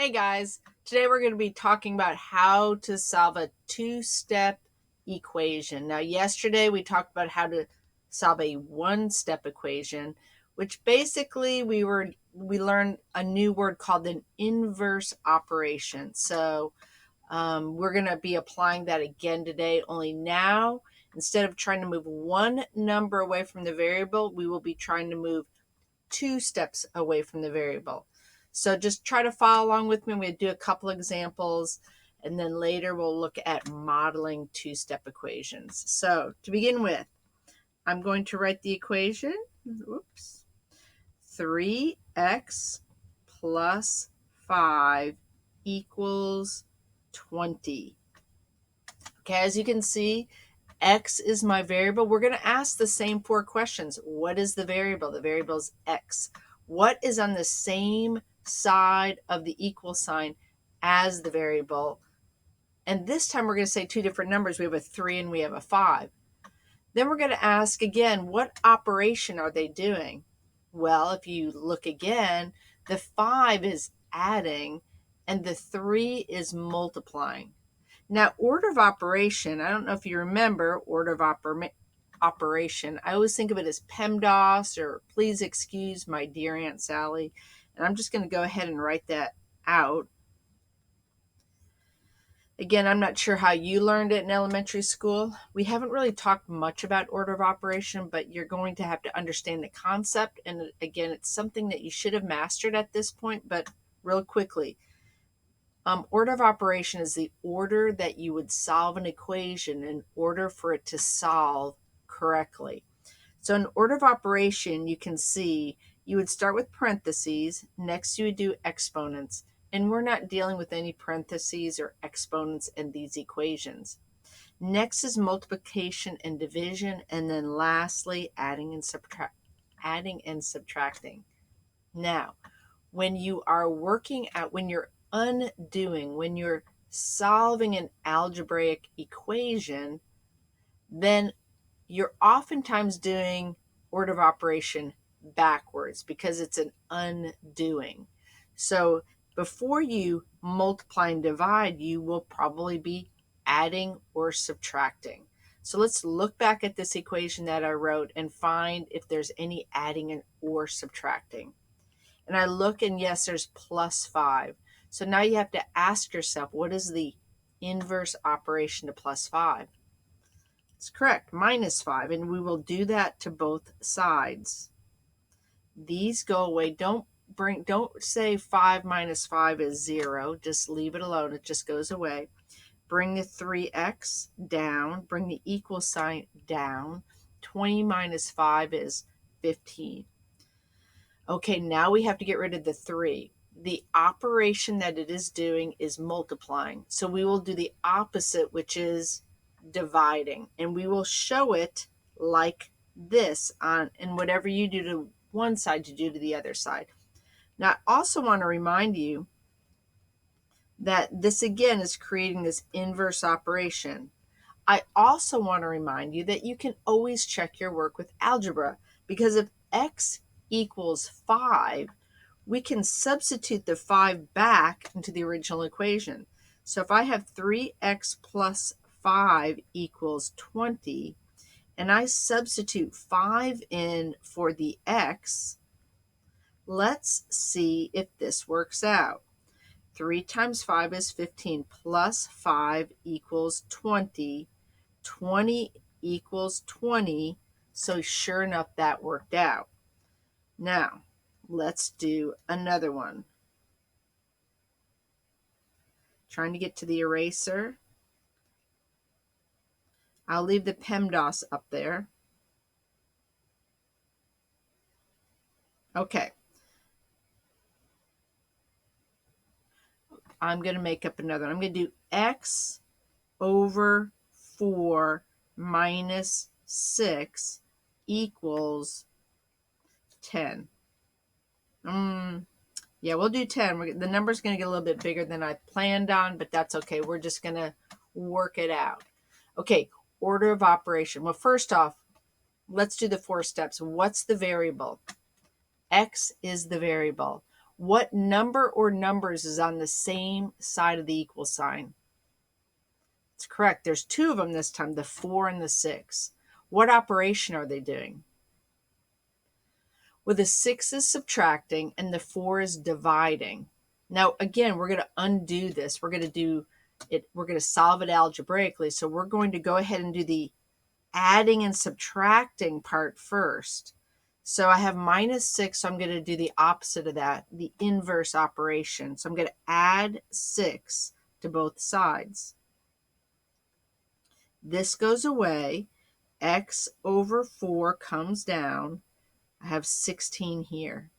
Hey guys, today we're going to be talking about how to solve a two-step equation. Now, yesterday we talked about how to solve a one-step equation, which basically we learned a new word called an inverse operation. So we're going to be applying that again today, only now instead of trying to move one number away from the variable, we will be trying to move two steps away from the variable. So just try to follow along with me. We'll do a couple examples, and then later we'll look at modeling two-step equations. So to begin with, I'm going to write the equation. Oops. 3x plus 5 equals 20. Okay, as you can see, x is my variable. We're going to ask the same four questions. What is the variable? The variable is x. What is on the same side of the equal sign as the variable? And this time we're going to say two different numbers. We have a 3 and we have a 5. Then we're going to ask again, what operation are they doing? Well, if you look again, the 5 is adding and the 3 is multiplying. Now, order of operation, I don't know if you remember order of operation. I always think of it as PEMDAS, or please excuse my dear Aunt Sally. And I'm just going to go ahead and write that out. Again, I'm not sure how you learned it in elementary school. We haven't really talked much about order of operation, but you're going to have to understand the concept. And again, it's something that you should have mastered at this point, but real quickly. Order of operation is the order that you would solve an equation in order for it to solve correctly. So in order of operation, you can see you would start with parentheses. Next, you would do exponents. And we're not dealing with any parentheses or exponents in these equations. Next is multiplication and division. And then lastly, adding and subtracting. Now, when you are working out, when you're undoing, when you're solving an algebraic equation, then you're oftentimes doing order of operation backwards because it's an undoing. So before you multiply and divide, you will probably be adding or subtracting. So let's look back at this equation that I wrote and find if there's any adding or subtracting. And I look, and yes, there's plus 5. So now you have to ask yourself, what is the inverse operation to plus 5? It's correct, minus 5. And we will do that to both sides. These go away. Don't say 5 minus 5 is 0. Just leave it alone. It just goes away. Bring the 3x down. Bring the equal sign down. 20 minus 5 is 15. Okay, now we have to get rid of the 3. The operation that it is doing is multiplying. So we will do the opposite, which is dividing. And we will show it like this and whatever you do to one side, you do to the other side. Now, I also want to remind you that this, again, is creating this inverse operation. I also want to remind you that you can always check your work with algebra, because if x equals 5, we can substitute the 5 back into the original equation. So if I have 3x plus 5 equals 20, and I substitute 5 in for the x, let's see if this works out. 3 times 5 is 15, plus 5 equals 20. 20 equals 20, so sure enough, that worked out. Now, let's do another one. Trying to get to the eraser. I'll leave the PEMDAS up there. Okay. I'm going to make up another one. I'm going to do x over 4 minus 6 equals 10. Yeah, we'll do 10. The number's going to get a little bit bigger than I planned on, but that's okay. We're just going to work it out. Okay, order of operation. Well, first off, let's do the 4 steps. What's the variable? X is the variable. What number or numbers is on the same side of the equal sign? It's correct. There's two of them this time, the 4 and the 6. What operation are they doing? Well, the 6 is subtracting and the 4 is dividing. Now, again, we're going to undo this. We're going to do it. We're going to solve it algebraically. So we're going to go ahead and do the adding and subtracting part first. So I have -6, so I'm going to do the opposite of that, the inverse operation. So I'm going to add 6 to both sides. This goes away. X over 4 comes down. I have 16 here.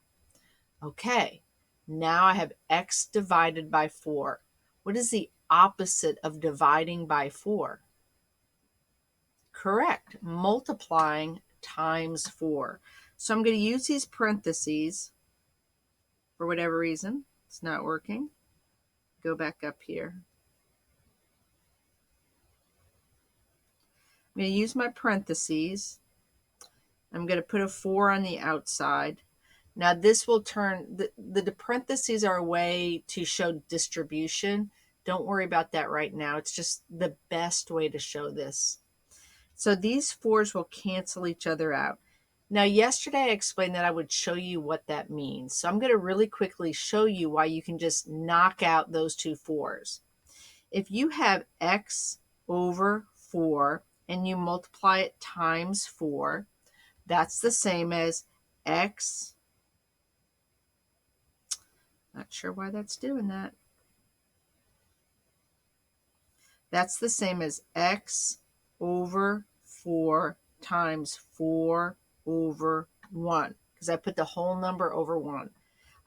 Okay, now I have x divided by 4. What is the opposite of dividing by 4? Correct, multiplying times 4. So I'm going to use these parentheses for whatever reason. It's not working. Go back up here. I'm going to use my parentheses. I'm going to put a 4 on the outside. Now this will turn, the parentheses are a way to show distribution. Don't worry about that right now. It's just the best way to show this. So these 4s will cancel each other out. Now yesterday I explained that I would show you what that means. So I'm going to really quickly show you why you can just knock out those two 4s. If you have x over 4 and you multiply it times 4, that's the same as x. Not sure why that's doing that. That's the same as x over 4 times 4 over 1, because I put the whole number over 1.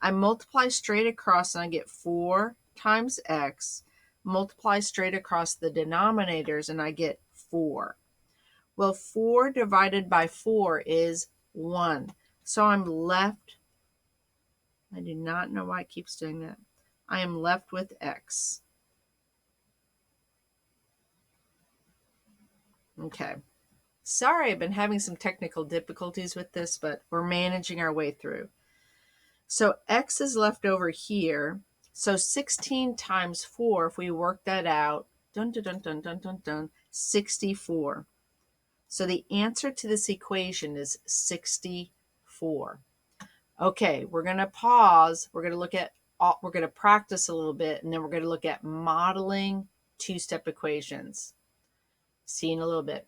I multiply straight across and I get 4 times x, multiply straight across the denominators and I get 4. Well, 4 divided by 4 is 1. So I'm left, I do not know why it keeps doing that. I am left with x. Okay. Sorry, I've been having some technical difficulties with this, but we're managing our way through. So x is left over here. So 16 times 4, if we work that out, 64. So the answer to this equation is 64. Okay, we're going to pause. We're going to look at, we're going to practice a little bit, and then we're going to look at modeling two-step equations. See you in a little bit.